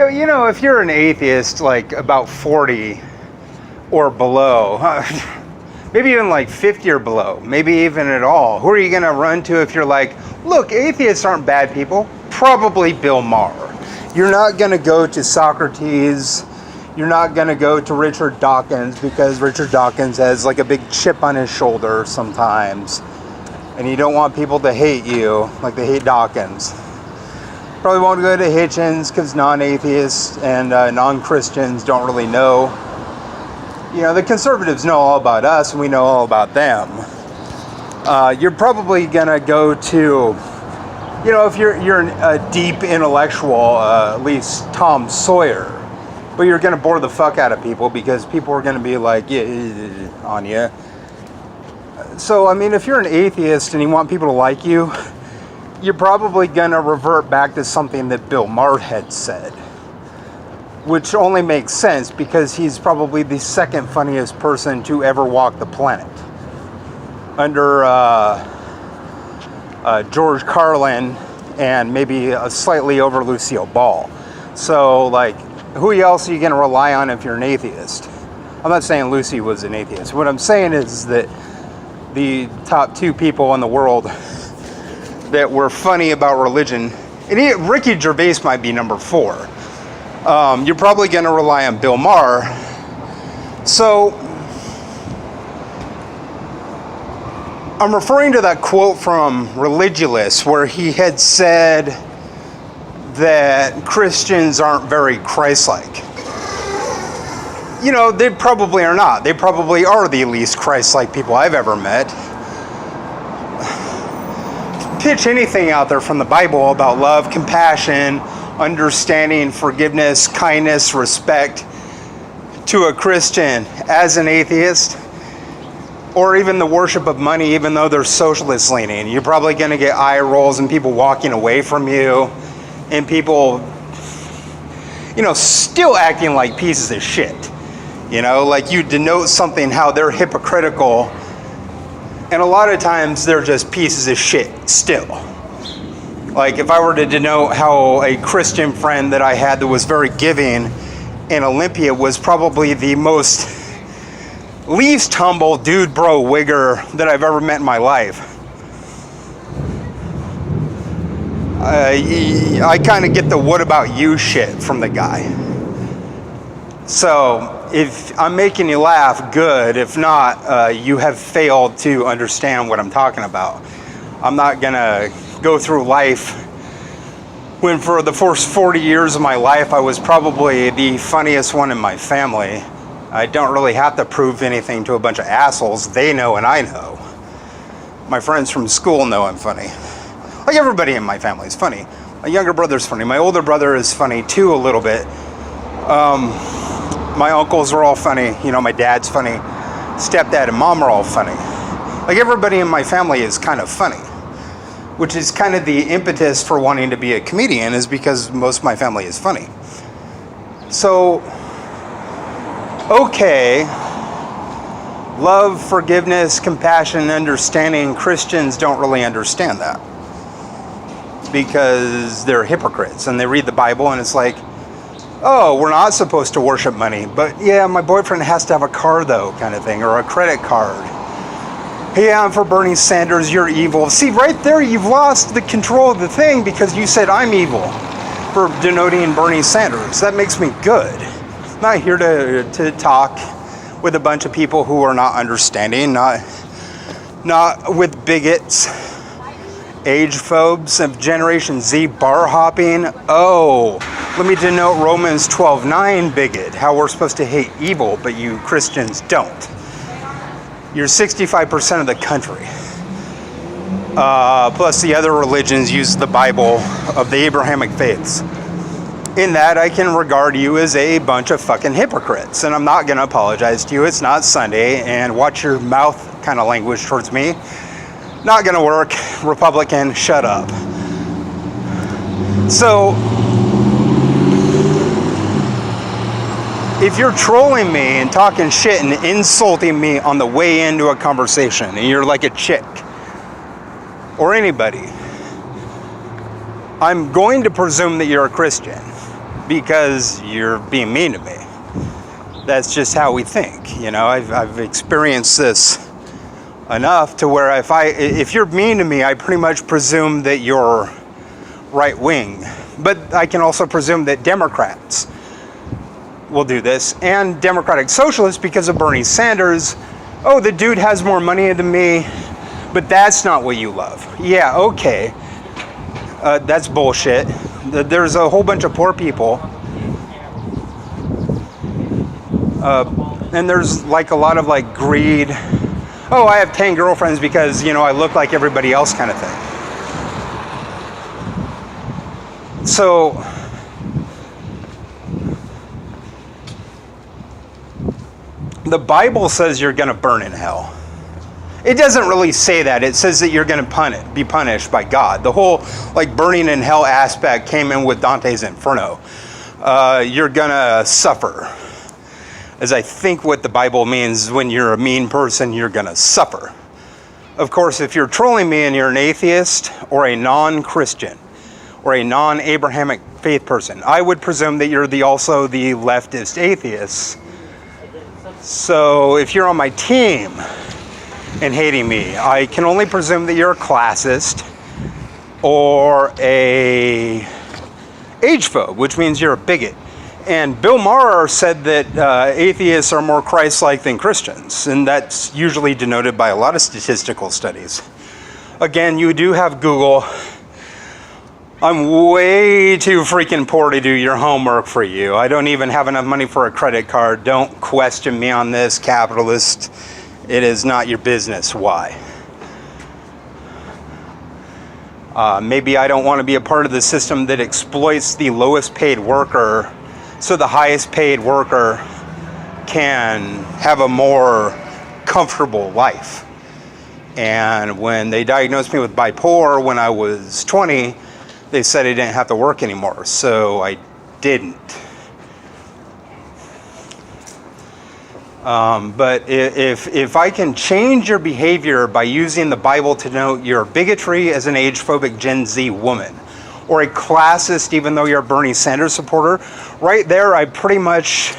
You know, if you're an atheist, like about 40 or below, maybe even like 50 or below, maybe even at all, who are you going to run to if you're like, look, atheists aren't bad people? Probably Bill Maher. You're not going to go to Socrates. You're not going to go to Richard Dawkins, because Richard Dawkins has like a big chip on his shoulder sometimes. And you don't want people to hate you like they hate Dawkins. Probably won't go to Hitchens, because non-atheists and non-Christians don't really know. You know, the conservatives know all about us, and we know all about them. You're probably going to go to, you know, if you're a deep intellectual, at least Tom Sawyer. But you're going to bore the fuck out of people, because people are going to be like, yeah, on you. So, I mean, if you're an atheist and you want people to like you, you're probably going to revert back to something that Bill Maher had said. Which only makes sense, because he's probably the second funniest person to ever walk the planet. Under George Carlin and maybe slightly over Lucille Ball. So, like, who else are you going to rely on if you're an atheist? I'm not saying Lucy was an atheist. What I'm saying is that the top two people in the world that were funny about religion, and Ricky Gervais might be number 4. You're probably going to rely on Bill Maher. So, I'm referring to that quote from Religulous, where he had said that Christians aren't very Christ-like. You know, they probably are not. They probably are the least Christ-like people I've ever met. Pitch anything out there from the Bible about love, compassion, understanding, forgiveness, kindness, respect to a Christian as an atheist, or even the worship of money, even though they're socialist leaning. You're probably going to get eye rolls and people walking away from you, and people, you know, still acting like pieces of shit. You know, like you denote something, how they're hypocritical. And a lot of times they're just pieces of shit still. Like if I were to denote how a Christian friend that I had that was very giving in Olympia was probably the most least humble dude bro wigger that I've ever met in my life. I kind of get the what about you shit from the guy. So if I'm making you laugh, good. If not, you have failed to understand what I'm talking about. I'm not gonna go through life when for the first 40 years of my life I was probably the funniest one in my family. I don't really have to prove anything to a bunch of assholes. They know and I know. My friends from school know I'm funny. Like everybody in my family is funny. My younger brother's funny. My older brother is funny too, a little bit. My uncles are all funny. You know, my dad's funny. Stepdad and mom are all funny. Like everybody in my family is kind of funny, which is kind of the impetus for wanting to be a comedian, is because most of my family is funny. So, okay, love, forgiveness, compassion, understanding. Christians don't really understand that, because they're hypocrites and they read the Bible and it's like, oh, we're not supposed to worship money, but yeah, my boyfriend has to have a car though, kind of thing, or a credit card. Hey, I'm for Bernie Sanders, you're evil. See, right there, you've lost the control of the thing, because you said I'm evil for denoting Bernie Sanders. That makes me good. I'm not here to talk with a bunch of people who are not understanding, not with bigots, age phobes of Generation Z bar hopping. Oh, let me denote Romans 12:9 bigot, how we're supposed to hate evil, but you Christians don't. You're 65% of the country. Plus the other religions use the Bible of the Abrahamic faiths. In that, I can regard you as a bunch of fucking hypocrites, and I'm not going to apologize to you. It's not Sunday, and watch your mouth kind of language towards me. Not going to work. Republican, shut up. So, if you're trolling me and talking shit and insulting me on the way into a conversation, and you're like a chick, or anybody, I'm going to presume that you're a Christian. because you're being mean to me. That's just how we think. You know, I've experienced this enough to where if you're mean to me, I pretty much presume that you're right wing. But I can also presume that Democrats will do this, and Democratic Socialists because of Bernie Sanders. Oh, the dude has more money than me, but that's not what you love. Yeah, okay. That's bullshit. There's a whole bunch of poor people. And there's like a lot of like greed. Oh, I have 10 girlfriends because, you know, I look like everybody else kind of thing. So, the Bible says you're going to burn in hell. It doesn't really say that. It says that you're going to be punished by God. The whole like burning in hell aspect came in with Dante's Inferno. You're going to suffer. As I think what the Bible means, when you're a mean person, you're going to suffer. Of course, if you're trolling me and you're an atheist or a non-Christian or a non-Abrahamic faith person, I would presume that you're also the leftist atheists. So if you're on my team and hating me, I can only presume that you're a classist or a age-phobe, which means you're a bigot. And Bill Maher said that atheists are more Christ-like than Christians, and that's usually denoted by a lot of statistical studies. Again, you do have Google. I'm way too freaking poor to do your homework for you. I don't even have enough money for a credit card. Don't question me on this, capitalist. It is not your business. Why? Maybe I don't want to be a part of the system that exploits the lowest paid worker so the highest paid worker can have a more comfortable life. And when they diagnosed me with bipolar when I was 20, they said I didn't have to work anymore, so I didn't. But if I can change your behavior by using the Bible to note your bigotry as an age-phobic Gen Z woman, or a classist even though you're a Bernie Sanders supporter, right there I pretty much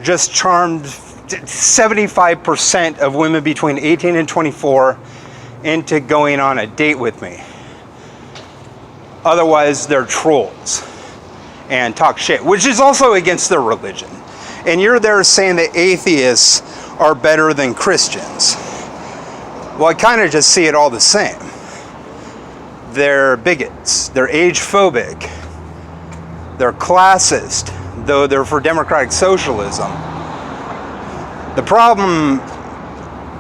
just charmed 75% of women between 18 and 24 into going on a date with me. Otherwise, they're trolls and talk shit, which is also against their religion. And you're there saying that atheists are better than Christians. Well, I kind of just see it all the same. They're bigots, they're age-phobic, they're classist, though they're for democratic socialism. The problem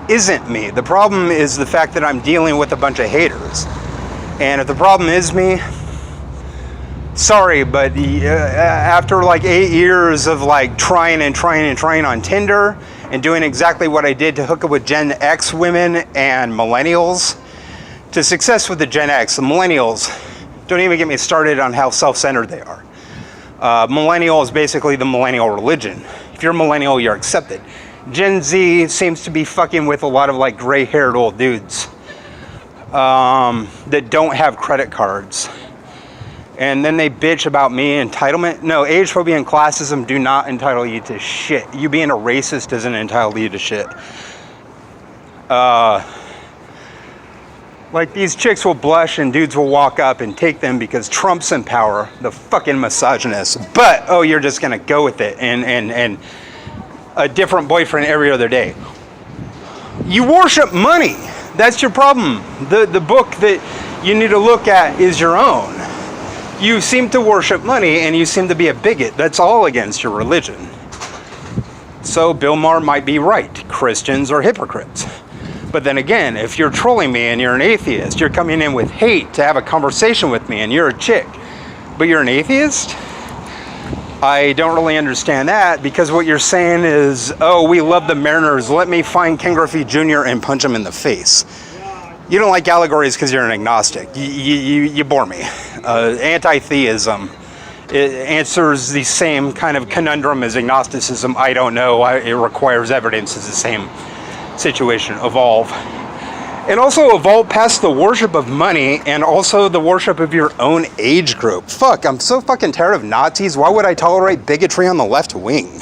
isn't me. The problem is the fact that I'm dealing with a bunch of haters. And if the problem is me, sorry, but after like 8 years of like trying on Tinder and doing exactly what I did to hook up with Gen X women and millennials, to success with the Gen X, the millennials, don't even get me started on how self-centered they are. Millennial is basically the millennial religion. If you're a millennial, you're accepted. Gen Z seems to be fucking with a lot of like gray-haired old dudes that don't have credit cards. And then they bitch about me, entitlement. No, age phobia and classism do not entitle you to shit. You being a racist doesn't entitle you to shit. Like, these chicks will blush and dudes will walk up and take them because Trump's in power, the fucking misogynist. But, oh, you're just gonna go with it and a different boyfriend every other day. You worship money. That's your problem. The book that you need to look at is your own. You seem to worship money and you seem to be a bigot. That's all against your religion. So Bill Maher might be right. Christians are hypocrites. But then again, if you're trolling me and you're an atheist, you're coming in with hate to have a conversation with me and you're a chick, but you're an atheist? I don't really understand that, because what you're saying is, oh, we love the Mariners, let me find Ken Griffey Jr. and punch him in the face. You don't like allegories because you're an agnostic. You bore me. Anti-theism, it answers the same kind of conundrum as agnosticism. I don't know. It requires evidence. It's the same situation. Evolve. And also evolve past the worship of money and also the worship of your own age group. Fuck, I'm so fucking tired of Nazis. Why would I tolerate bigotry on the left wing?